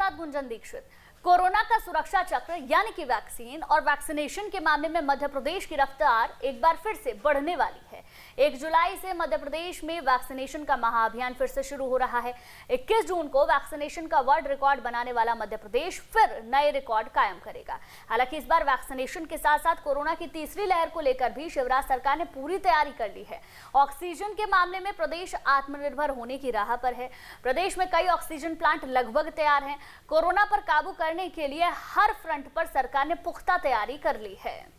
साथ गुंजन दीक्षित। कोरोना का सुरक्षा चक्र यानी कि वैक्सीन और वैक्सीनेशन के मामले में मध्य प्रदेश की रफ्तार एक बार फिर से बढ़ने वाली है। 1 जुलाई से मध्य प्रदेश में वैक्सीनेशन का महाअभियान फिर से शुरू हो रहा है। 21 जून को वैक्सीनेशन का वर्ल्ड रिकॉर्ड बनाने वाला मध्य प्रदेश फिर नए रिकॉर्ड कायम करेगा। हालांकि इस बार वैक्सीनेशन के साथ साथ कोरोना की तीसरी लहर को लेकर भी शिवराज सरकार ने पूरी तैयारी कर ली है। ऑक्सीजन के मामले में प्रदेश आत्मनिर्भर होने की राह पर है। प्रदेश में कई ऑक्सीजन प्लांट लगभग तैयार हैं। कोरोना पर काबू करने के लिए हर फ्रंट पर सरकार ने पुख्ता तैयारी कर ली है।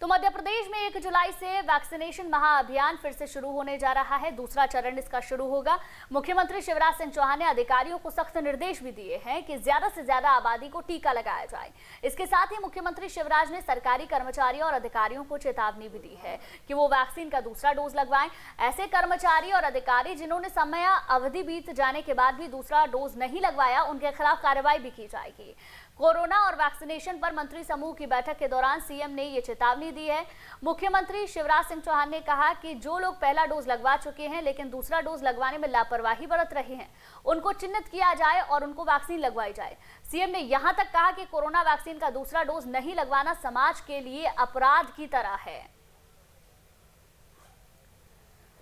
तो मध्य प्रदेश में 1 जुलाई से वैक्सीनेशन महाअभियान फिर से शुरू होने जा रहा है। दूसरा चरण इसका शुरू होगा। मुख्यमंत्री शिवराज सिंह चौहान ने अधिकारियों को सख्त निर्देश भी दिए हैं कि ज्यादा से ज्यादा आबादी को टीका लगाया जाए। इसके साथ ही मुख्यमंत्री शिवराज ने सरकारी कर्मचारियों और अधिकारियों को चेतावनी भी दी है कि वो वैक्सीन का दूसरा डोज लगवाएं। ऐसे कर्मचारी और अधिकारी जिन्होंने समय अवधि बीत जाने के बाद भी दूसरा डोज नहीं लगवाया, उनके खिलाफ कार्रवाई भी की जाएगी। कोरोना और वैक्सीनेशन पर मंत्री समूह की बैठक के दौरान सीएम ने ये चेतावनी दी है। मुख्यमंत्री शिवराज सिंह चौहान ने कहा कि जो लोग पहला डोज लगवा चुके हैं लेकिन दूसरा डोज लगवाने में लापरवाही बरत रहे हैं, उनको चिन्हित किया जाए और उनको वैक्सीन लगवाई जाए। सीएम ने यहां तक कहा कि कोरोना वैक्सीन का दूसरा डोज नहीं लगवाना समाज के लिए अपराध की तरह है।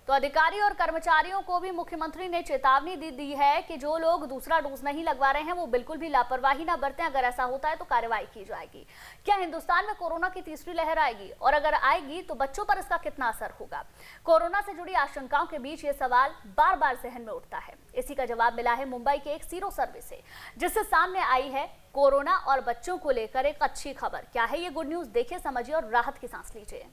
तो अधिकारी और कर्मचारियों को भी मुख्यमंत्री ने चेतावनी दी है कि जो लोग दूसरा डोज नहीं लगवा रहे हैं वो बिल्कुल भी लापरवाही ना बरतें। अगर ऐसा होता है तो कार्रवाई की जाएगी। क्या हिंदुस्तान में कोरोना की तीसरी लहर आएगी, और अगर आएगी तो बच्चों पर इसका कितना असर होगा? कोरोना से जुड़ी आशंकाओं के बीच ये सवाल बार बार जहन में उठता है। इसी का जवाब मिला है मुंबई के एक सीरो सर्वे से, जिससे सामने आई है कोरोना और बच्चों को लेकर एक अच्छी खबर। क्या है ये गुड न्यूज? देखिए, समझिए और राहत की सांस लीजिए।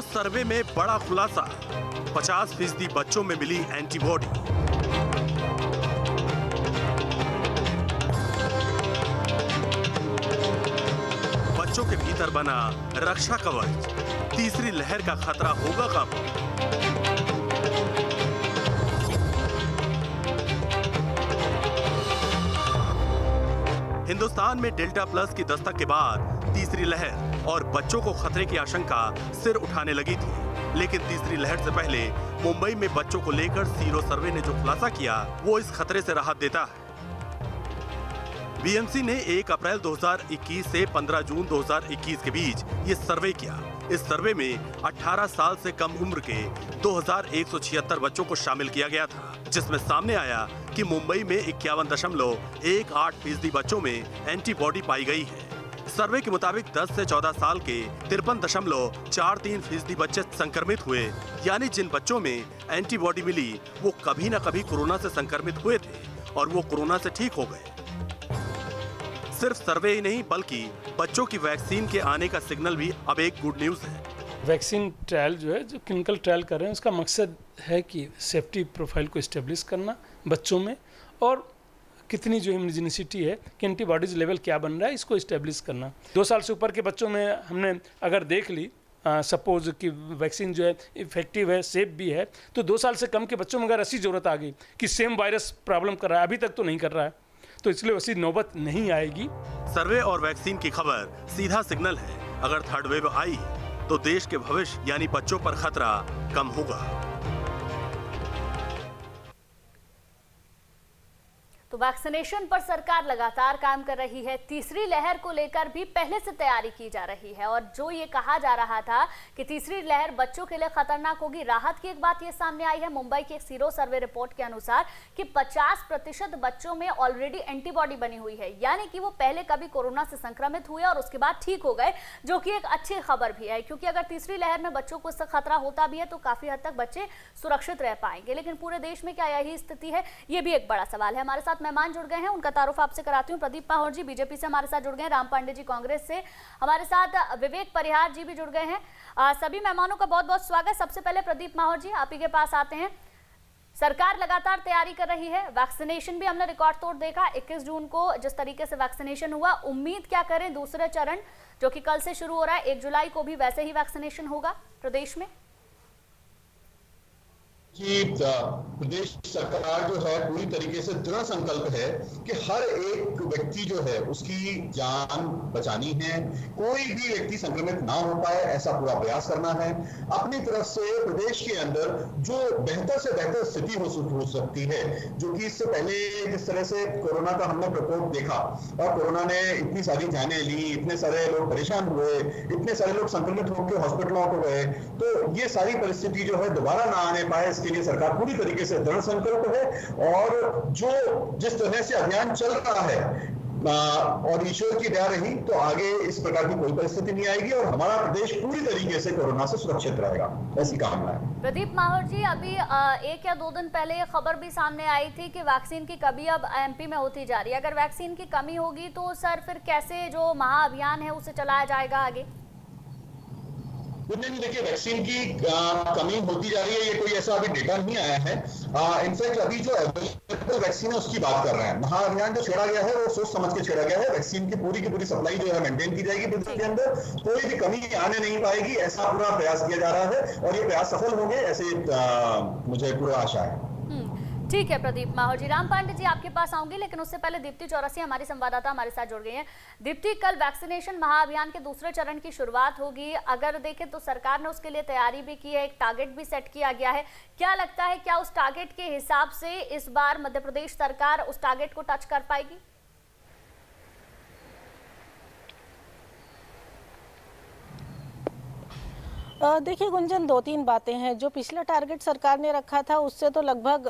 सर्वे में बड़ा खुलासा, 50% बच्चों में मिली एंटीबॉडी। बच्चों के भीतर बना रक्षा कवच, तीसरी लहर का खतरा होगा कब? हिंदुस्तान में डेल्टा प्लस की दस्तक के बाद तीसरी लहर और बच्चों को खतरे की आशंका सिर उठाने लगी थी। लेकिन तीसरी लहर से पहले मुंबई में बच्चों को लेकर सीरो सर्वे ने जो खुलासा किया वो इस खतरे से राहत देता है। बीएमसी ने 1 अप्रैल 2021 से 15 जून 2021 के बीच ये सर्वे किया। इस सर्वे में 18 साल से कम उम्र के 2176 बच्चों को शामिल किया गया था, जिसमें सामने आया कि मुंबई में 51.18% बच्चों में एंटीबॉडी पाई गई है। सर्वे के मुताबिक 10 से 14 साल के 53.43% बच्चे संक्रमित हुए, यानी जिन बच्चों में एंटीबॉडी मिली वो कभी न कभी कोरोना से संक्रमित हुए थे और वो कोरोना से ठीक हो गए। सिर्फ सर्वे ही नहीं बल्कि बच्चों की वैक्सीन के आने का सिग्नल भी अब एक गुड न्यूज है। वैक्सीन ट्रायल जो क्लिनिकल ट्रायल कर रहे हैं, उसका मकसद है कि सेफ्टी प्रोफाइल को इस्टेब्लिश करना बच्चों में, और कितनी जो इम्यूनिसिटी है कि एंटीबॉडीज लेवल क्या बन रहा है, इसको इस्टेब्लिश करना। 2 साल से ऊपर के बच्चों में हमने अगर देख ली सपोज कि वैक्सीन जो है इफेक्टिव है, सेफ भी है, तो 2 साल से कम के बच्चों में अगर ऐसी ज़रूरत आ गई कि सेम वायरस प्रॉब्लम कर रहा है, अभी तक तो नहीं कर रहा है, तो इसलिए वैसी नौबत नहीं आएगी। सर्वे और वैक्सीन की खबर सीधा सिग्नल है। अगर थर्ड वेव आई तो देश के भविष्य यानी बच्चों पर खतरा कम होगा। तो वैक्सीनेशन पर सरकार लगातार काम कर रही है। तीसरी लहर को लेकर भी पहले से तैयारी की जा रही है, और जो ये कहा जा रहा था कि तीसरी लहर बच्चों के लिए खतरनाक होगी, राहत की एक बात ये सामने आई है। मुंबई के एक सीरो सर्वे रिपोर्ट के अनुसार कि 50% बच्चों में ऑलरेडी एंटीबॉडी बनी हुई है, यानी कि वो पहले कभी कोरोना से संक्रमित हुए और उसके बाद ठीक हो गए, जो कि एक अच्छी खबर भी है। क्योंकि अगर तीसरी लहर में बच्चों को इससे खतरा होता भी है तो काफी हद तक बच्चे सुरक्षित रह पाएंगे। लेकिन पूरे देश में क्या यही स्थिति है, ये भी एक बड़ा सवाल है। हमारे साथ मेहमान जुड़ गए हैं, उनका तारुफ आपसे कराती हूं। प्रदीप माहौर जी बीजेपी से हमारे साथ जुड़ गए हैं, राम पांडे जी कांग्रेस से, हमारे साथ विवेक परिहार जी भी जुड़ गए हैं। सभी मेहमानों का बहुत बहुत स्वागत। सबसे पहले प्रदीप माहौर जी, आप ही के पास आते हैं। सरकार लगातार तैयारी कर रही है, वैक्सीनेशन भी हमने रिकॉर्ड तोड़ देखा। 21 जून को जिस तरीके से वैक्सीनेशन हुआ, उम्मीद क्या करें दूसरे चरण जो कि कल से शुरू हो रहा है, 1 जुलाई को भी वैसे ही वैक्सीनेशन होगा प्रदेश में? कि प्रदेश सरकार जो है पूरी तरीके से दृढ़ संकल्प है कि हर एक व्यक्ति जो है उसकी जान बचानी है, कोई भी व्यक्ति संक्रमित ना हो पाए ऐसा पूरा प्रयास करना है। अपनी तरफ से प्रदेश के अंदर जो बेहतर से बेहतर स्थिति हो सकती है, जो कि इससे पहले जिस तरह से कोरोना का हमने प्रकोप देखा और कोरोना ने इतनी सारी जानें ली, इतने सारे लोग परेशान हुए, इतने सारे लोग संक्रमित होकर हॉस्पिटलों को गए, तो ये सारी परिस्थिति जो है दोबारा ना आने पाए इसके लिए सरकार पूरी तरीके से दृढ़ संकल्प है। और जो जिस तरह से अभियान चल रहा है और ईश्वर की दया रही तो आगे इस प्रकार की कोई परिस्थिति नहीं आएगी और हमारा प्रदेश पूरी तरीके से कोरोना से सुरक्षित रहेगा, ऐसी कामना है। प्रदीप माहौर जी, अभी 1 या 2 दिन पहले ये खबर भी सामने आई थी कि वैक्सीन की कमी अब एमपी में होती जा रही है। अगर वैक्सीन की कमी होगी तो सर फिर कैसे जो महाअभियान है उसे चलाया जाएगा आगे? नहीं, देखिए वैक्सीन की कमी होती जा रही है, ये कोई ऐसा अभी डेटा नहीं आया है। इनफैक्ट अभी जो अवेलेबल वैक्सीन है उसकी बात कर रहे हैं। महाअभियान जो छेड़ा गया है वो सोच समझ के छेड़ा गया है। वैक्सीन की पूरी सप्लाई जो है मेंटेन की जाएगी प्रदेश के अंदर, कोई भी कमी आने नहीं पाएगी, ऐसा पूरा प्रयास किया जा रहा है और ये प्रयास सफल होंगे ऐसे मुझे पूरा आशा है। ठीक है प्रदीप माहौर जी। राम पांडे जी आपके पास आऊंगी, लेकिन उससे पहले दीप्ति चौरसिया हमारी संवाददाता हमारे साथ जुड़ गई हैं। दीप्ति, कल वैक्सीनेशन महाअभियान के दूसरे चरण की शुरुआत होगी। अगर देखें तो सरकार ने उसके लिए तैयारी भी की है, एक टारगेट भी सेट किया गया है। क्या लगता है, क्या उस टारगेट के हिसाब से इस बार मध्य प्रदेश सरकार उस टारगेट को टच कर पाएगी? देखिए गुंजन, 2-3 बातें हैं। जो पिछला टारगेट सरकार ने रखा था उससे तो लगभग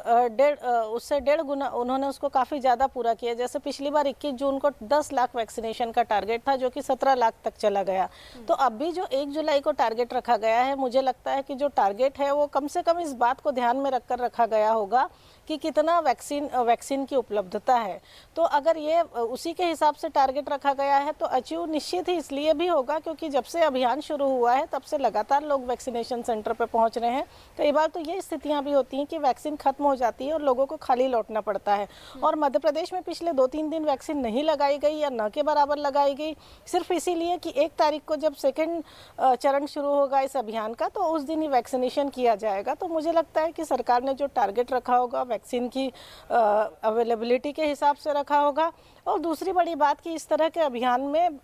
उससे 1.5 गुना उन्होंने उसको काफ़ी ज़्यादा पूरा किया। जैसे पिछली बार 21 जून को 10 लाख वैक्सीनेशन का टारगेट था जो कि 17 लाख तक चला गया। तो अब भी जो 1 जुलाई को टारगेट रखा गया है, मुझे लगता है कि जो टारगेट है वो कम से कम इस बात को ध्यान में रखकर रखा गया होगा कि कितना वैक्सीन की उपलब्धता है। तो अगर ये उसी के हिसाब से टारगेट रखा गया है तो अचीव निश्चित ही इसलिए भी होगा क्योंकि जब से अभियान शुरू हुआ है तब से लगातार लोग वैक्सीनेशन सेंटर पर पहुंच रहे हैं। कई बार तो ये स्थितियां भी होती हैं कि वैक्सीन खत्म हो जाती है और लोगों को खाली लौटना पड़ता है। और मध्य प्रदेश में पिछले 2-3 दिन वैक्सीन नहीं लगाई गई या न के बराबर लगाई गई, सिर्फ इसीलिए कि 1 तारीख को जब सेकेंड चरण शुरू होगा इस अभियान का तो उस दिन ही वैक्सीनेशन किया जाएगा। तो मुझे लगता है कि सरकार ने जो टारगेट रखा होगा वैक्सीन की अवेलेबिलिटी के हिसाब से रखा होगा। और दूसरी बड़ी बात कि इस तरह के अभियान में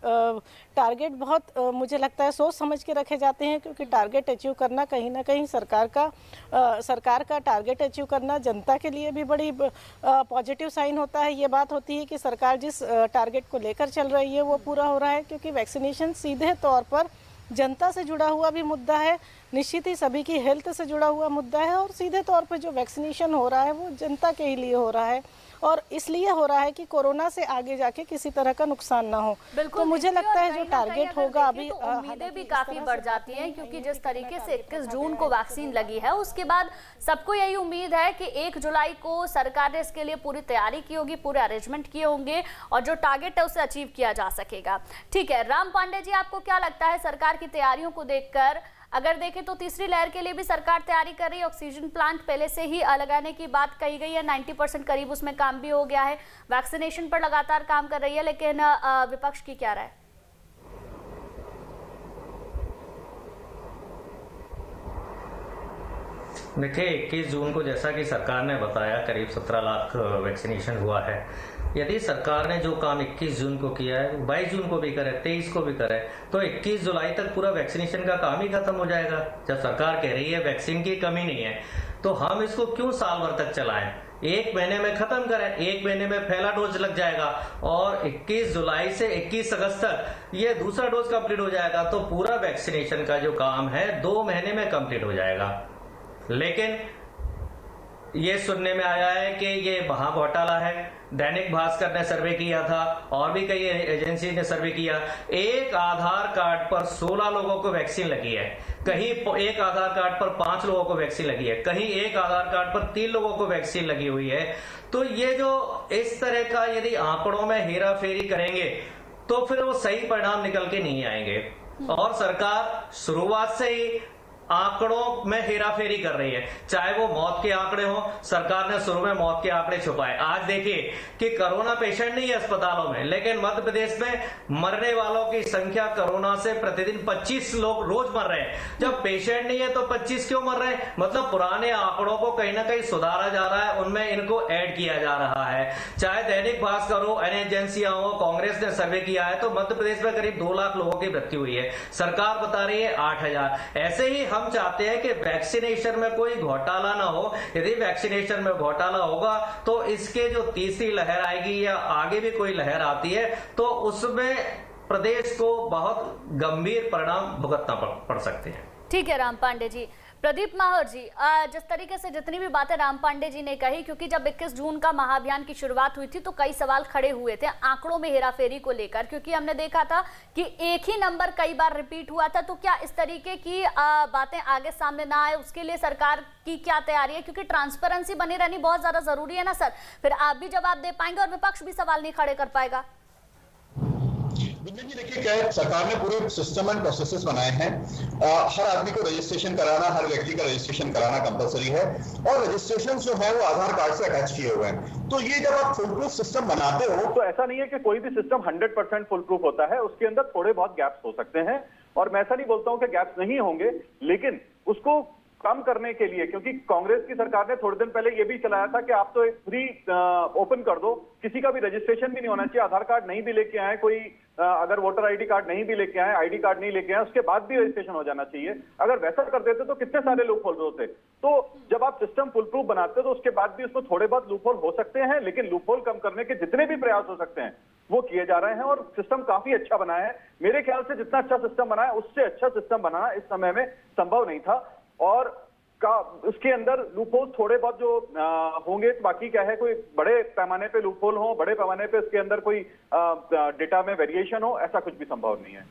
टारगेट बहुत मुझे लगता है सोच समझ के रखे जाते हैं, क्योंकि टारगेट अचीव करना कहीं ना कहीं सरकार का टारगेट अचीव करना जनता के लिए भी बड़ी पॉजिटिव साइन होता है। ये बात होती है कि सरकार जिस टारगेट को लेकर चल रही है वो पूरा हो रहा है, क्योंकि वैक्सीनेशन सीधे तौर पर जनता से जुड़ा हुआ भी मुद्दा है, निश्चित ही सभी की हेल्थ से जुड़ा हुआ मुद्दा है और सीधे तौर पर जो वैक्सीनेशन हो रहा है वो जनता के ही लिए हो रहा है और इसलिए हो रहा है कि कोरोना से आगे जाके किसी तरह का नुकसान ना हो। तो मुझे लगता है जो टारगेट होगा अभी तो उम्मीदें भी काफी बढ़ जाती हैं, क्योंकि जिस तरीके से 21 जून को वैक्सीन लगी है उसके बाद सबको यही उम्मीद है कि 1 जुलाई को सरकार ने इसके लिए पूरी तैयारी की होगी, पूरे अरेंजमेंट किए होंगे और जो टारगेट है उसे अचीव किया जा सकेगा। ठीक है, राम पांडे जी, आपको क्या लगता है सरकार की तैयारियों को देखकर? अगर देखें तो तीसरी लहर के लिए भी सरकार तैयारी कर रही है। ऑक्सीजन प्लांट पहले से ही लगाने की बात कही गई है, 90% करीब उसमें काम भी हो गया है। वैक्सीनेशन पर लगातार काम कर रही है, लेकिन विपक्ष की क्या राय? देखिए 21 जून को जैसा कि सरकार ने बताया करीब 17 लाख वैक्सीनेशन हुआ है। यदि सरकार ने जो काम 21 जून को किया है 22 जून को भी करे, 23 को भी करे, तो 21 जुलाई तक पूरा वैक्सीनेशन का काम ही खत्म हो जाएगा। जब सरकार कह रही है वैक्सीन की कमी नहीं है तो हम इसको क्यों साल भर तक चलाएं? 1 महीने में खत्म करें, 1 महीने में पहला डोज लग जाएगा और 21 जुलाई से 21 अगस्त तक ये दूसरा डोज कंप्लीट हो जाएगा। तो पूरा वैक्सीनेशन का जो काम है 2 महीने में कंप्लीट हो जाएगा। लेकिन ये सुनने में आया है कि ये महा घोटाला है। दैनिक भास्कर ने सर्वे किया था और भी कई एजेंसी ने सर्वे किया। एक आधार कार्ड पर 16 लोगों को वैक्सीन लगी है, कहीं एक आधार कार्ड पर 5 लोगों को वैक्सीन लगी है, कहीं एक आधार कार्ड पर 3 लोगों को वैक्सीन लगी हुई है। तो ये जो इस तरह का यदि आंकड़ों में हेरा फेरी करेंगे तो फिर वो सही परिणाम निकल के नहीं आएंगे। और सरकार शुरुआत से ही आंकड़ों में हेराफेरी कर रही है। चाहे वो मौत के आंकड़े हो, सरकार ने शुरू में मौत के आंकड़े छुपाए। आज देखिए कि कोरोना पेशेंट नहीं है अस्पतालों में, लेकिन मध्य प्रदेश में मरने वालों की संख्या कोरोना से प्रतिदिन 25 लोग रोज मर रहे हैं। जब पेशेंट नहीं है तो 25 क्यों मर रहे हैं? मतलब पुराने आंकड़ों को कहीं ना कहीं सुधारा जा रहा है, उनमें इनको ऐड किया जा रहा है। चाहे दैनिक भास्कर हो, एन एजेंसियां हो, कांग्रेस ने सर्वे किया है तो मध्य प्रदेश में करीब 2 लाख लोगों की मृत्यु हुई है, सरकार बता रही है 8,000। ऐसे ही हम चाहते हैं कि वैक्सीनेशन में कोई घोटाला ना हो। यदि वैक्सीनेशन में घोटाला होगा तो इसके जो तीसरी लहर आएगी या आगे भी कोई लहर आती है तो उसमें प्रदेश को बहुत गंभीर परिणाम भुगतना पड़ सकते हैं। ठीक है राम पांडे जी। प्रदीप माहौर जी, जिस तरीके से जितनी भी बातें राम पांडे जी ने कही, क्योंकि जब 21 जून का महाअभियान की शुरुआत हुई थी तो कई सवाल खड़े हुए थे आंकड़ों में हेराफेरी को लेकर, क्योंकि हमने देखा था कि एक ही नंबर कई बार रिपीट हुआ था। तो क्या इस तरीके की बातें आगे सामने ना आए उसके लिए सरकार की क्या तैयारी है? क्योंकि ट्रांसपेरेंसी बनी रहनी बहुत ज्यादा जरूरी है ना सर, फिर आप भी जवाब दे पाएंगे और विपक्ष भी सवाल नहीं खड़े कर पाएगा। गुंजन जी देखिए, क्या है, सरकार ने पूरे सिस्टम एंड प्रोसेसेस बनाए हैं। हर आदमी को रजिस्ट्रेशन कराना, हर व्यक्ति का रजिस्ट्रेशन कराना कंपलसरी है और रजिस्ट्रेशन जो है वो आधार कार्ड से अटैच किए हुए हैं। तो ये जब आप फुल प्रूफ सिस्टम बनाते हो तो ऐसा नहीं है कि कोई भी सिस्टम 100% फुल प्रूफ होता है, उसके अंदर थोड़े बहुत गैप्स हो सकते हैं। और मैं ऐसा नहीं बोलता हूं कि गैप्स नहीं होंगे, लेकिन उसको कम करने के लिए, क्योंकि कांग्रेस की सरकार ने थोड़े दिन पहले ये भी चलाया था कि आप तो एक फ्री ओपन कर दो, किसी का भी रजिस्ट्रेशन भी नहीं होना चाहिए, आधार कार्ड नहीं भी लेके आए कोई, अगर वोटर आईडी कार्ड नहीं भी लेके आए, आईडी कार्ड नहीं लेके आए, उसके बाद भी रजिस्ट्रेशन हो जाना चाहिए। अगर वैसा कर देते तो कितने सारे लूप होल होते। तो जब आप सिस्टम फुल प्रूफ बनाते हो तो उसके बाद भी उसमें थोड़े बहुत लूप होल हो सकते हैं, लेकिन लूप होल कम करने के जितने भी प्रयास हो सकते हैं वो किए जा रहे हैं और सिस्टम काफी अच्छा बना है। मेरे ख्याल से जितना अच्छा सिस्टम बना है उससे अच्छा सिस्टम बनाना इस समय में संभव नहीं था। और उसके अंदर लूपहोल थोड़े बहुत जो होंगे, बाकी क्या है, कोई बड़े पैमाने पे लूपहोल हो, बड़े पैमाने पे इसके अंदर कोई डेटा में वेरिएशन हो, ऐसा कुछ भी संभव नहीं है।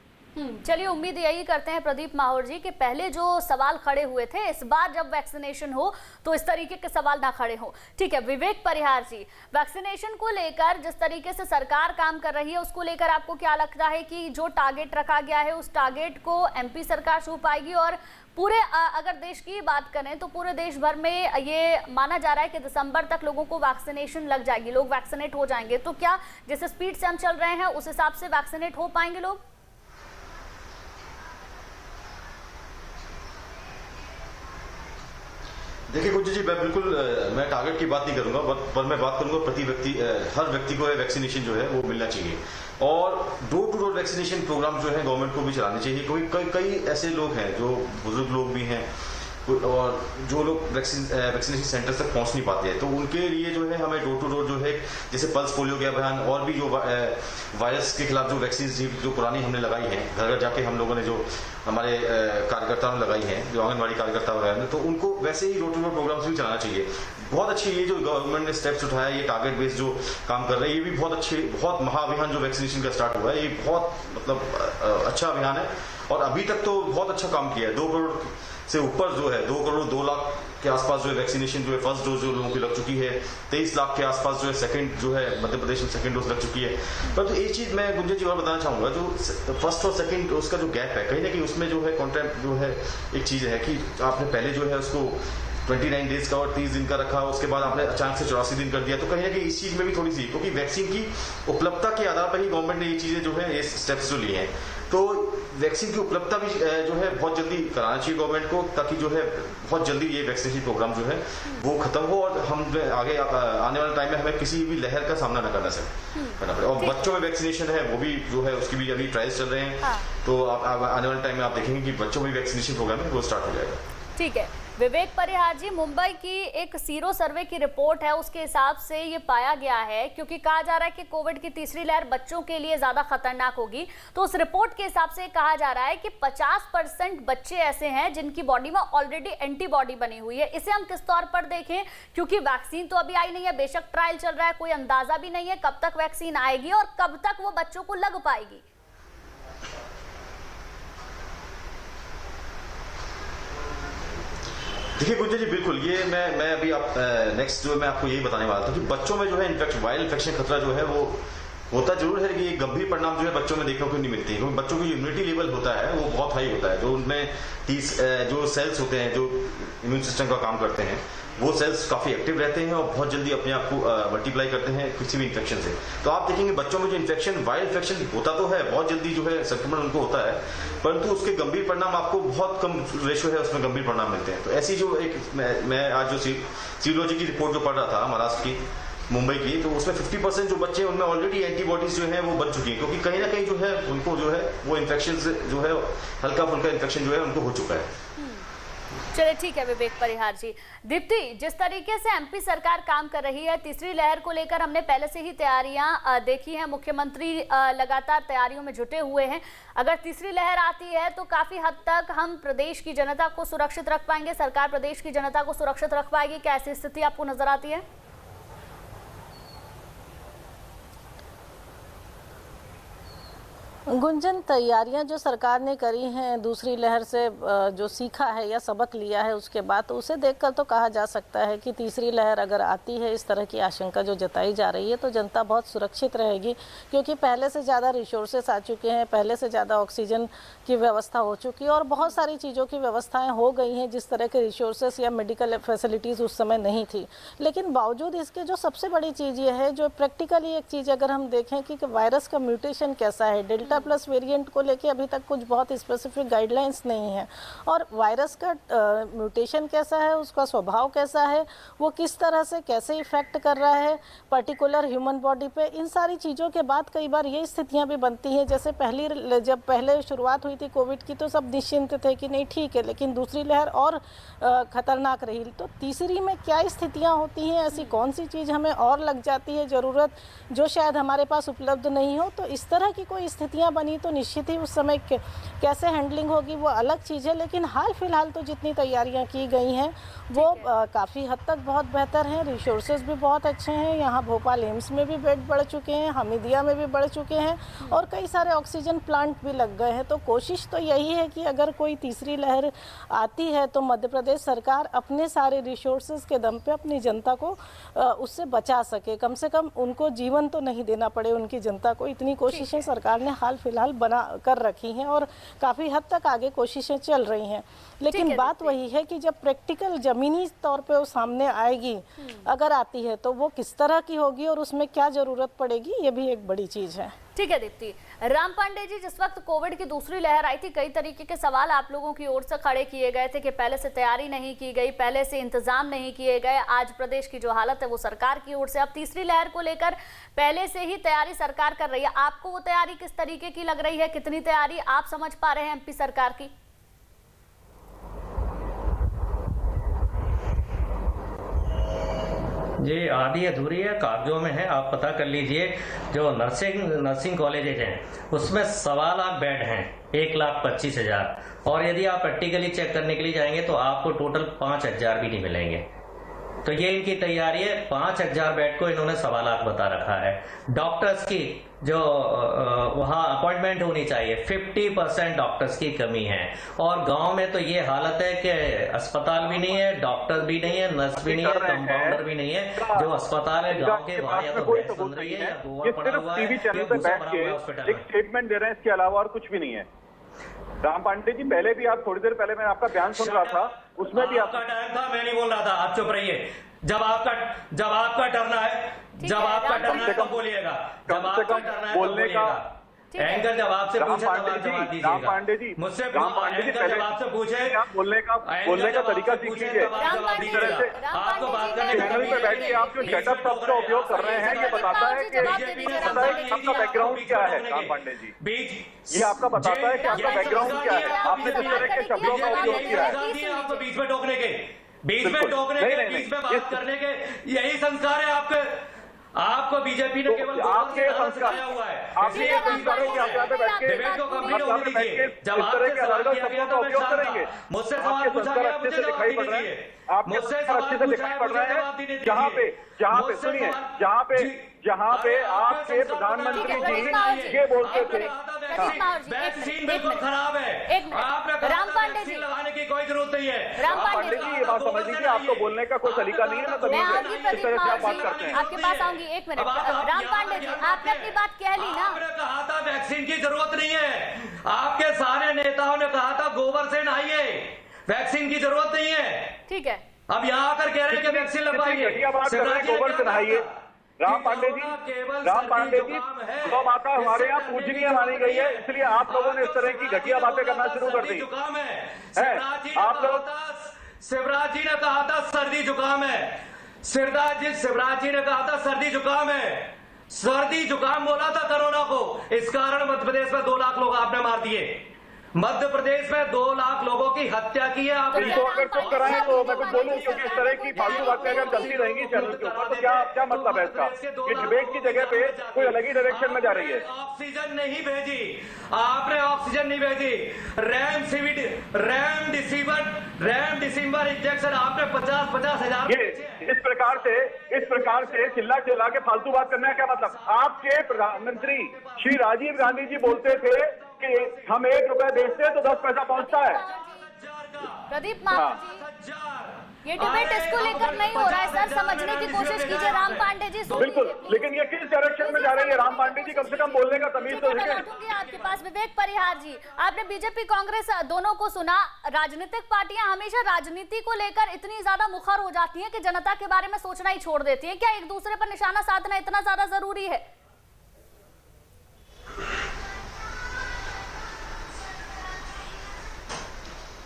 चलिए उम्मीद यही करते हैं प्रदीप माहौर जी कि पहले जो सवाल खड़े हुए थे इस बार जब वैक्सीनेशन हो तो इस तरीके के सवाल ना खड़े हो। ठीक है, विवेक परिहार जी, वैक्सीनेशन को लेकर जिस तरीके से सरकार काम कर रही है उसको लेकर आपको क्या लगता है कि जो टारगेट रखा गया है उस टारगेट को एमपी सरकार छू पाएगी? और पूरे अगर देश की बात करें तो पूरे देश भर में ये माना जा रहा है कि दिसंबर तक लोगों को वैक्सीनेशन लग जाएगी, लोग वैक्सीनेट हो जाएंगे। तो क्या जिस स्पीड से हम चल रहे हैं उस हिसाब से वैक्सीनेट हो पाएंगे लोग? देखिए गुज्जू जी, मैं बिल्कुल मैं टारगेट की बात नहीं करूंगा, पर मैं बात करूंगा प्रति व्यक्ति, हर व्यक्ति को वैक्सीनेशन जो है वो मिलना चाहिए। और door to door vaccination programme जो है गवर्नमेंट को भी चलाने चाहिए, क्योंकि कई ऐसे लोग हैं जो बुजुर्ग लोग भी हैं और जो लोग वैक्सीनेशन सेंटर तक पहुंच नहीं पाते हैं, तो उनके लिए जो है हमें डोर टू डोर जो है, जैसे पल्स पोलियो के अभियान और भी जो वायरस के खिलाफ जो वैक्सीन जो पुरानी हमने लगाई है, घर घर जाके हम लोगों ने जो हमारे कार्यकर्ताओं ने लगाई है, जो आंगनबाड़ी कार्यकर्ता वगैरह ने, तो उनको वैसे ही डोर टू डोर प्रोग्राम्स भी चलाना चाहिए। बहुत अच्छी ये जो गवर्नमेंट ने स्टेप्स उठाया, ये टारगेट बेस्ड जो काम कर रहे हैं, ये भी बहुत अच्छे, बहुत महाअभियान जो वैक्सीनेशन का स्टार्ट हुआ है, ये बहुत मतलब अच्छा अभियान है और अभी तक तो बहुत अच्छा काम किया है। 2 करोड़ से ऊपर जो है 2 करोड़ 2 लाख के आसपास जो है वैक्सीनेशन जो है फर्स्ट डोज जो लोगों की लग चुकी है, 23 लाख के आसपास जो है सेकंड जो है मध्य प्रदेश में सेकंड डोज लग चुकी है। पर तो एक चीज मैं गुंजन जी और बताना चाहूंगा, जो फर्स्ट और सेकंड डोज का जो गैप है, कहीं ना कहीं उसमें जो है कॉन्ट्रैक्ट जो है एक चीज है कि आपने पहले जो है उसको 29 डेज का और 30 दिन का रखा, उसके बाद आपने अचानक से 84 दिन कर दिया, तो कहीं ना कहीं इस चीज में भी थोड़ी सी, क्योंकि वैक्सीन की उपलब्धता के आधार पर ही गवर्नमेंट ने ये चीजें जो है ये स्टेप्स जो लिए हैं, तो वैक्सीन की उपलब्धता भी जो है बहुत जल्दी कराना चाहिए गवर्नमेंट को, ताकि जो है बहुत जल्दी ये वैक्सीनेशन प्रोग्राम जो है वो खत्म हो और हम आगे आने वाले टाइम में हमें किसी भी लहर का सामना न करना पड़े। और बच्चों में वैक्सीनेशन है वो भी जो है उसकी भी अभी ट्रायल्स चल रहे हैं, तो आने वाले टाइम में आप देखेंगे कि बच्चों में वैक्सीनेशन प्रोग्राम है वो स्टार्ट हो जाएगा। ठीक है, विवेक परिहार जी, मुंबई की एक सीरो सर्वे की रिपोर्ट है, उसके हिसाब से ये पाया गया है, क्योंकि कहा जा रहा है कि कोविड की तीसरी लहर बच्चों के लिए ज्यादा खतरनाक होगी, तो उस रिपोर्ट के हिसाब से कहा जा रहा है कि 50% बच्चे ऐसे हैं जिनकी बॉडी में ऑलरेडी एंटीबॉडी बनी हुई है। इसे हम किस तौर पर देखें, क्योंकि वैक्सीन तो अभी आई नहीं है, बेशक ट्रायल चल रहा है, कोई अंदाजा भी नहीं है कब तक वैक्सीन आएगी और कब तक वो बच्चों को लग पाएगी। देखिए गुंजन जी, बिल्कुल ये मैं अभी आप नेक्स्ट जो मैं आपको यही बताने वाला था कि बच्चों में जो है वायरल इन्फेक्शन खतरा जो है वो होता जरूर है कि ये गंभीर परिणाम जो है बच्चों में देखने को नहीं मिलते, क्योंकि बच्चों की इम्यूनिटी लेवल होता है वो बहुत हाई होता है। जो उनमें 30 जो सेल्स होते हैं जो इम्यून सिस्टम का काम करते हैं, वो सेल्स काफी एक्टिव रहते हैं और बहुत जल्दी अपने आप को मल्टीप्लाई करते हैं किसी भी इन्फेक्शन से। तो आप देखेंगे बच्चों में जो इन्फेक्शन, वायरल इन्फेक्शन होता तो है, बहुत जल्दी जो है संक्रमण उनको होता है, परंतु उसके गंभीर परिणाम आपको बहुत कम रेशियो है उसमें गंभीर परिणाम मिलते हैं। तो ऐसी जो एक मैं आज जो सीरोलॉजी की रिपोर्ट जो पढ़ रहा था महाराष्ट्र की, मुंबई की, तो उसमें 50% जो बच्चे हैं उनमें ऑलरेडी एंटीबॉडीज जो है वो बन चुकी है, क्योंकि कहीं ना कहीं जो है उनको जो है वो इन्फेक्शन जो है हल्का फुल्का इन्फेक्शन जो है उनको हो चुका है। चलिए ठीक है विवेक परिहार जी। दीप्ति, जिस तरीके से एमपी सरकार काम कर रही है, तीसरी लहर को लेकर हमने पहले से ही तैयारियां देखी हैं, मुख्यमंत्री लगातार तैयारियों में जुटे हुए हैं। अगर तीसरी लहर आती है तो काफी हद तक हम प्रदेश की जनता को सुरक्षित रख पाएंगे, सरकार प्रदेश की जनता को सुरक्षित रख पाएगी, क्या ऐसी स्थिति आपको नजर आती है? गुंजन, तैयारियां जो सरकार ने करी हैं दूसरी लहर से जो सीखा है या सबक लिया है उसके बाद, तो उसे देखकर तो कहा जा सकता है कि तीसरी लहर अगर आती है, इस तरह की आशंका जो जताई जा रही है, तो जनता बहुत सुरक्षित रहेगी, क्योंकि पहले से ज़्यादा रिसोर्सेस आ चुके हैं, पहले से ज़्यादा ऑक्सीजन की व्यवस्था हो चुकी है और बहुत सारी चीज़ों की व्यवस्थाएँ हो गई हैं जिस तरह के रिसोर्सेस या मेडिकल फैसिलिटीज़ उस समय नहीं थी। लेकिन बावजूद इसके जो सबसे बड़ी चीज़ ये है, जो प्रैक्टिकली एक चीज़ अगर हम देखें कि वायरस का म्यूटेशन कैसा है, डेल्टा प्लस वेरिएंट को लेके अभी तक कुछ बहुत स्पेसिफिक गाइडलाइंस नहीं है, और वायरस का म्यूटेशन कैसा है, उसका स्वभाव कैसा है, वो किस तरह से कैसे इफेक्ट कर रहा है पर्टिकुलर ह्यूमन बॉडी पे, इन सारी चीज़ों के बाद कई बार ये स्थितियां भी बनती हैं। जैसे जब पहले शुरुआत हुई थी कोविड की तो सब निश्चिंत थे कि नहीं ठीक है, लेकिन दूसरी लहर और ख़तरनाक रही। तो तीसरी में क्या स्थितियाँ होती हैं, ऐसी कौन सी चीज़ हमें और लग जाती है ज़रूरत जो शायद हमारे पास उपलब्ध नहीं हो, तो इस तरह की कोई स्थितियाँ बनी तो निश्चित ही उस समय कैसे हैंडलिंग होगी वो अलग चीज़ है। लेकिन हाल फिलहाल तो जितनी तैयारियां की गई हैं वो काफ़ी हद तक बहुत बेहतर हैं, रिसोर्सेज भी बहुत अच्छे हैं। यहाँ भोपाल एम्स में भी बेड बढ़ चुके हैं, हमीदिया में भी बढ़ चुके हैं और कई सारे ऑक्सीजन प्लांट भी लग गए हैं। तो कोशिश तो यही है कि अगर कोई तीसरी लहर आती है तो मध्य प्रदेश सरकार अपने सारे रिसोर्सेज के दम पे अपनी जनता को उससे बचा सके, कम से कम उनको जीवन तो नहीं देना पड़े उनकी जनता को। इतनी कोशिशें सरकार ने हाल फिलहाल बना कर रखी हैं और काफ़ी हद तक आगे कोशिशें चल रही हैं। लेकिन बात वही है कि जब प्रैक्टिकल ज़मीनी तौर पे वो सामने आएगी, अगर आती है तो वो किस तरह की होगी और उसमें क्या ज़रूरत पड़ेगी, ये भी एक बड़ी चीज़ है। ठीक है दीप्ति। राम पांडे जी, जिस वक्त कोविड की दूसरी लहर आई थी, कई तरीके के सवाल आप लोगों की ओर से खड़े किए गए थे कि पहले से तैयारी नहीं की गई, पहले से इंतजाम नहीं किए गए। आज प्रदेश की जो हालत है वो सरकार की ओर से, अब तीसरी लहर को लेकर पहले से ही तैयारी सरकार कर रही है। आपको वो तैयारी किस तरीके की लग रही है, कितनी तैयारी आप समझ पा रहे हैं एमपी सरकार की? जी, आधी अधूरी है, कागजों में है, आप पता कर लीजिए। जो नर्सिंग कॉलेजेज हैं उसमें 1.25 लाख बेड हैं, 1,25,000, और यदि आप प्रैक्टिकली चेक करने के लिए जाएंगे तो आपको टोटल 5,000 भी नहीं मिलेंगे। तो ये इनकी तैयारी है। 5,000 बेड को इन्होंने 1.25 लाख बता रखा है। डॉक्टर्स की जो वहाँ अपॉइंटमेंट होनी चाहिए, 50% डॉक्टर्स की कमी है। और गांव में तो ये हालत है कि अस्पताल भी नहीं है, डॉक्टर भी नहीं है, नर्स भी नहीं है, कंपाउंडर भी नहीं है। जो अस्पताल है गांव के वहाँ या तो भैंस बन रही है या गोबर पड़ा हुआ है, चैनल पे बैठ के एक स्टेटमेंट दे रहे हैं, इसके अलावा और कुछ भी नहीं है। राम पांडे जी, पहले भी आप थोड़ी देर पहले मैं आपका बयान सुन रहा था, उसमें भी आपका टाइम था, मैं नहीं बोल रहा था, आप चुप रहिए। जब आपका डरना है, जब आपका डरना है तो बोलिएगा, जब आपका डरना है तो बोलिएगा। एंकर जब आपसे पूछे तब आप जवाब दीजिएगा। राम पांडे जी, मुझसे एंकर जब आपसे पूछे बोलने का तरीका सीख लीजिए। आपको बात करने चैनल पे बैठ के आप जो सेटअप शब्द का उपयोग कर रहे हैं, ये बताता है कि आपका बैकग्राउंड क्या है। राम पांडे जी, ये आपका बताता है कि आपका बैकग्राउंड क्या है, आपने किस तरह के शब्दों का उपयोग किया है। आपको बीच में टोकने के, बीच में बात करने के यही संस्कार है आपके। आपको बीजेपी ने केवल आपके संस्कार हुआ है, आपके संस्कारों के आधार पर बैठ के डिबेट को कंप्लीट होने दीजिए। जब आपसे सवाल किया गया था मैं शांत था, मुझसे सवाल पूछा गया, मुझे जवाब दीजिए। मुझसे अच्छे से दिखाई पड़ रहा है। जहाँ पे सुनिए, जहाँ पे आपके प्रधानमंत्री जी ये बोलते थे वैक्सीन बिल्कुल खराब है। आपने राम पांडे जी लगाने की कोई जरूरत नहीं है। राम पांडे जी ये बात समझ लीजिए, आपको बोलने का कोई तरीका नहीं है ना, तभी इस तरह से आप बात करते हैं। आपके पास आऊंगी, एक मिनट। राम पांडे जी आपने अपनी बात कह ली ना। आपने कहा था वैक्सीन की जरूरत नहीं है, आपके सारे नेताओं ने कहा था गोबर से नहाइए, वैक्सीन की जरूरत नहीं है। ठीक है, अब यहाँ आकर कह रहे हैं कि वैक्सीन लगवाइए, गोबर से नहाइए। राम पांडे जी गौ माता हमारे यहाँ पूजनीय मानी गई है, इसलिए आप लोगों ने इस तरह की घटिया बातें करना शुरू कर दी है। आप लोग, शिवराज जी ने कहा था सर्दी जुकाम है, शिवराज जी ने कहा था सर्दी जुकाम है, सर्दी जुकाम बोला था कोरोना को। इस कारण मध्य प्रदेश में 2 लाख लोग आपने मार दिए, मध्य प्रदेश में 2 लाख लोगों की हत्या की है आपने। इनको अगर चुप कराएं तो मैं कुछ बोलूं, क्योंकि इस तरह की फालतू बातें अगर चलती रहेंगी चैनल के ऊपर तो क्या मतलब है इसका? ये डिबेट की जगह पे कोई अलग ही डायरेक्शन में जा रही है। ऑक्सीजन नहीं भेजी आपने, ऑक्सीजन नहीं भेजी। रेमडेसिविर इंजेक्शन आपने 50 हजार। ये इस प्रकार से चिल्ला के फालतू बात करना है क्या मतलब? आपके प्रधानमंत्री श्री राजीव गांधी जी बोलते थे कि हम 1 रुपए बेचते हैं तो 10 पैसा पहुंचता है। प्रदीप जी ये डिबेट इसको लेकर नहीं हो रहा है सर, समझने की कोशिश कीजिए। राम पांडे जी बिल्कुल, लेकिन ये किस डायरेक्शन में जा रही है? राम पांडे जी कम से कम बोलने का तमीज तो मैं लौटूंगी आपके पास। विवेक परिहार जी, आपने बीजेपी कांग्रेस दोनों को सुना। राजनीतिक पार्टियां हमेशा राजनीति को लेकर इतनी ज्यादा मुखर हो जाती हैं कि जनता के बारे में सोचना ही छोड़ देती हैं। क्या एक दूसरे पर निशाना साधना इतना ज्यादा जरूरी है?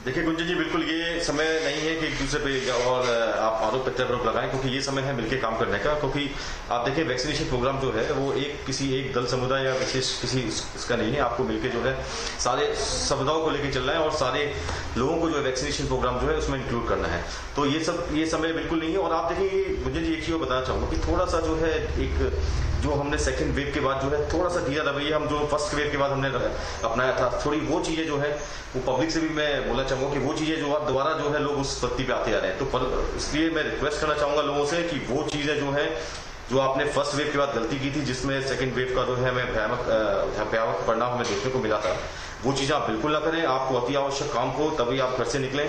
देखिए गुंजन जी, बिल्कुल ये समय नहीं है कि एक दूसरे पे और आप आरोप प्रत्यारोप लगाएं, क्योंकि ये समय है मिलकर काम करने का। क्योंकि आप देखिए वैक्सीनेशन प्रोग्राम जो है वो किसी एक दल समुदाय या विशेष किसी इसका नहीं है। आपको मिलकर जो है सारे समुदायों को लेकर चलना है और सारे लोगों को जो है वैक्सीनेशन प्रोग्राम जो है उसमें इंक्लूड करना है। तो ये समय बिल्कुल नहीं है। और आप देखिए गुंजन जी, एक चीज बताना चाहूंगा कि थोड़ा सा जो है जो हमने सेकंड वेव के बाद जो है थोड़ा सा धीरा रवैया हम जो फर्स्ट वेव के बाद हमने अपनाया था, थोड़ी वो चीजें जो है वो पब्लिक से भी मैं बोलना चाहूंगा कि वो चीजें जो अब दोबारा जो है लोग उस पत्ती पे आते आ रहे हैं। तो इसलिए मैं रिक्वेस्ट करना चाहूंगा लोगों से कि वो चीजें जो है जो आपने फर्स्ट वेव के बाद गलती की थी, जिसमें सेकंड वेव का जो है हमें भयावह परिणाम हमें देखने को मिला था, वो चीजें आप बिल्कुल ना करें। आपको अति आवश्यक काम को तभी आप घर से निकलें।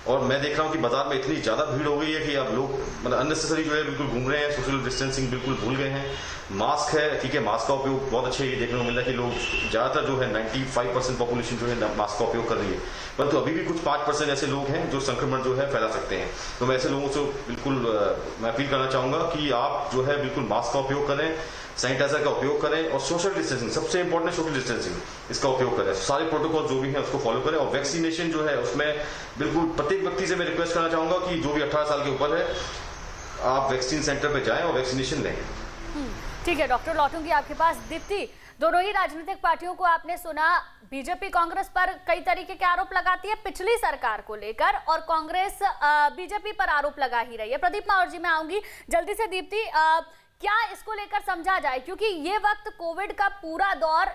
और मैं देख रहा हूं कि बाजार में इतनी ज्यादा भीड़ हो गई है कि अब लोग मतलब अननेसेसरी जो है बिल्कुल घूम रहे हैं, सोशल डिस्टेंसिंग बिल्कुल भूल गए हैं। मास्क है, ठीक है, मास्क का उपयोग बहुत अच्छे ये देखने को मिल रहा है कि लोग ज्यादातर जो है 95% पॉपुलेशन जो है मास्क का उपयोग कर रही है, परंतु अभी भी कुछ 5% ऐसे लोग हैं जो संक्रमण जो है फैला सकते हैं। तो मैं ऐसे लोगों से बिल्कुल मैं अपील करना चाहूंगा कि आप जो है बिल्कुल मास्क का उपयोग करें, सैनिटाइजर का उपयोग करें और सोशल डिस्टेंसिंग, सबसे इंपॉर्टेंट सोशल डिस्टेंसिंग, इसका उपयोग करें। सारे प्रोटोकॉल जो भी है उसको फॉलो करें। और वैक्सीनेशन जो है उसमें बिल्कुल प्रत्येक व्यक्ति से मैं रिक्वेस्ट करना चाहूंगा कि जो भी 18 साल के ऊपर है आप वैक्सीन सेंटर पे जाएं और वैक्सीनेशन लें। ठीक है डॉक्टर, लौटूंगी आपके पास। दीप्ति, दोनों ही राजनीतिक पार्टियों को आपने सुना। बीजेपी कांग्रेस पर कई तरीके के आरोप लगाती है पिछली सरकार को लेकर, और कांग्रेस बीजेपी पर आरोप लगा ही रही है। प्रदीप मावर जी, मैं आऊंगी जल्दी से। दीप्ति, क्या इसको लेकर समझा जाए, क्योंकि ये वक्त कोविड का पूरा दौर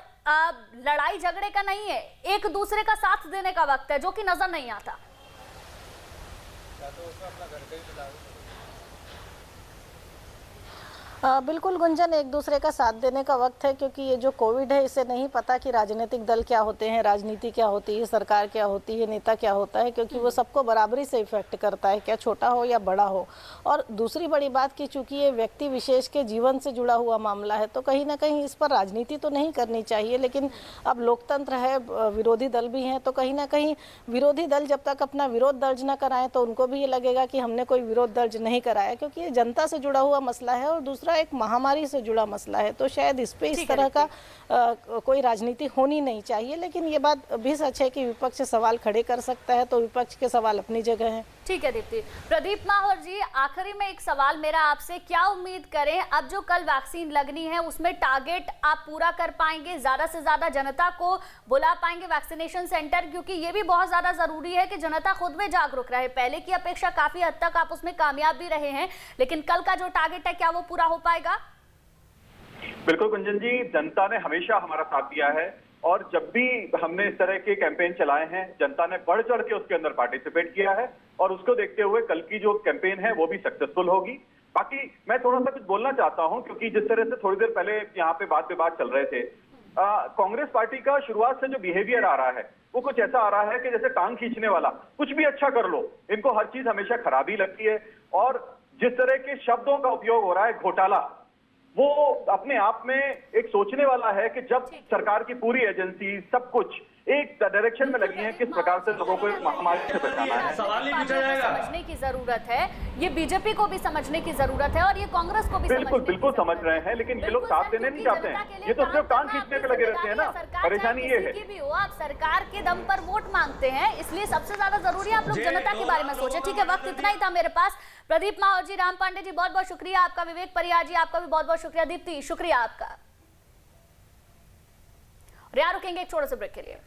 लड़ाई झगड़े का नहीं है, एक दूसरे का साथ देने का वक्त है, जो कि नजर नहीं आता। बिल्कुल गुंजन, एक दूसरे का साथ देने का वक्त है, क्योंकि ये जो कोविड है इसे नहीं पता कि राजनीतिक दल क्या होते हैं, राजनीति क्या होती है, सरकार क्या होती है, नेता क्या होता है, क्योंकि वो सबको बराबरी से इफेक्ट करता है, क्या छोटा हो या बड़ा हो। और दूसरी बड़ी बात कि चूंकि ये व्यक्ति विशेष के जीवन से जुड़ा हुआ मामला है, तो कहीं ना कहीं इस पर राजनीति तो नहीं करनी चाहिए। लेकिन अब लोकतंत्र है, विरोधी दल भी हैं, तो कहीं ना कहीं विरोधी दल जब तक अपना विरोध दर्ज न कराएं तो उनको भी ये लगेगा कि हमने कोई विरोध दर्ज नहीं कराया, क्योंकि ये जनता से जुड़ा हुआ मसला है और दूसरा एक महामारी से जुड़ा मसला है। तो शायद इस पे इस तरह का कोई राजनीति होनी नहीं चाहिए। लेकिन ये बात भी सच है कि विपक्ष सवाल खड़े कर सकता है, तो विपक्ष के सवाल अपनी जगह हैं। ठीक है दीप्ति। प्रदीप माहौर जी, आखिरी में एक सवाल मेरा आपसे, क्या उम्मीद करें अब जो कल वैक्सीन लगनी है उसमें टारगेट आप पूरा कर पाएंगे, ज्यादा से ज्यादा जनता को बुला पाएंगे वैक्सीनेशन सेंटर, क्योंकि ये भी बहुत ज्यादा जरूरी है कि जनता खुद में जागरूक रहे। पहले की अपेक्षा काफी हद तक आप उसमें कामयाब भी रहे हैं, लेकिन कल का जो टारगेट है क्या वो पूरा हो पाएगा? बिल्कुल गुंजन जी, जनता ने हमेशा हमारा साथ दिया है और जब भी हमने इस तरह के कैंपेन चलाए हैं जनता ने बढ़ चढ़ के उसके अंदर पार्टिसिपेट किया है और उसको देखते हुए कल की जो कैंपेन है वो भी सक्सेसफुल होगी। बाकी मैं थोड़ा सा कुछ बोलना चाहता हूं, क्योंकि जिस तरह से थोड़ी देर पहले यहाँ पे बात चल रहे थे कांग्रेस पार्टी का शुरुआत से जो बिहेवियर आ रहा है वो कुछ ऐसा आ रहा है कि जैसे टांग खींचने वाला, कुछ भी अच्छा कर लो, इनको हर चीज हमेशा खराबी लगती है। और जिस तरह के शब्दों का उपयोग हो रहा है, घोटाला, वो अपने आप में एक सोचने वाला है कि जब सरकार की पूरी एजेंसी सब कुछ एक डायरेक्शन में लगी है, किस प्रकार से लोगों को इस महामारी से बचाना है। सवाल ही पूछा जाएगा। समझने की जरूरत है, ये बीजेपी को भी समझने की जरूरत है और ये कांग्रेस को भी बिल्कुल समझ रहे हैं, लेकिन ये लोग साथ देने नहीं चाहते हैं। ये तो सिर्फ टांग खींचने पे लगे रहते हैं ना। परेशानी ये है भी हो, आप सरकार के दम पर वोट मांगते हैं, इसलिए सबसे ज्यादा जरूरी है आप लोग जनता के बारे में सोचें। ठीक है, वक्त इतना ही था मेरे पास। प्रदीप माहौर जी, राम पांडे जी, बहुत बहुत शुक्रिया आपका। विवेक परिहार जी, आपका भी बहुत बहुत शुक्रिया। दीप्ति, शुक्रिया आपका। और यहाँ रुकेंगे एक छोटे से ब्रेक के लिए।